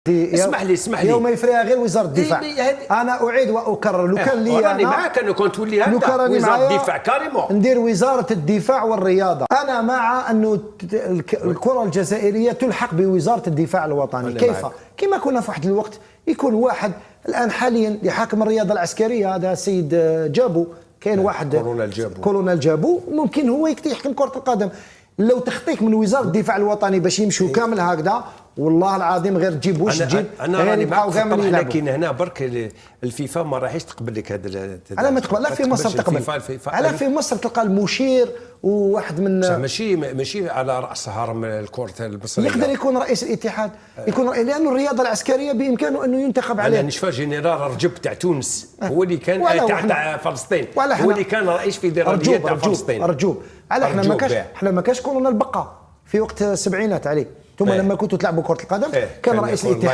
اسمح لي يوم يفريها غير وزاره الدفاع. انا اعيد واكرر، لو كان لي راني معاك، انا كنت تولي هكذا وزاره الدفاع كاريمون ندير وزاره الدفاع والرياضه. انا مع انه الكره الجزائريه تلحق بوزاره الدفاع الوطني. كيف؟ كما كنا في واحد الوقت يكون واحد الان حاليا اللي حاكم الرياضه العسكريه، هذا السيد جابو، كاين واحد كولونيل جابو ممكن هو يحكم كره القدم. لو تخطيك من وزاره الدفاع الوطني باش يمشوا كامل هكذا، والله العظيم غير تجيب واش تجيب. انا راني معاك في الطرح، لكن هنا برك الفيفا ما راحش تقبل لك هذا. على ما تقبل؟ لا في مصر تقبل. على في مصر تلقى المشير وواحد من ماشي على راس هرم الكره المصريه. يقدر يكون رئيس الاتحاد، يكون لانه الرياضه العسكريه بامكانه انه ينتخب عليه. انا نشوف جنرال رجب تاع تونس هو اللي كان تاع فلسطين، هو اللي كان رئيس فيدراليه تاع فلسطين. رجوب على احنا ما كاش كولونيل بقى في وقت السبعينات عليه. ثم لما كنتوا تلعبوا كره القدم كان رئيس الاتحاد.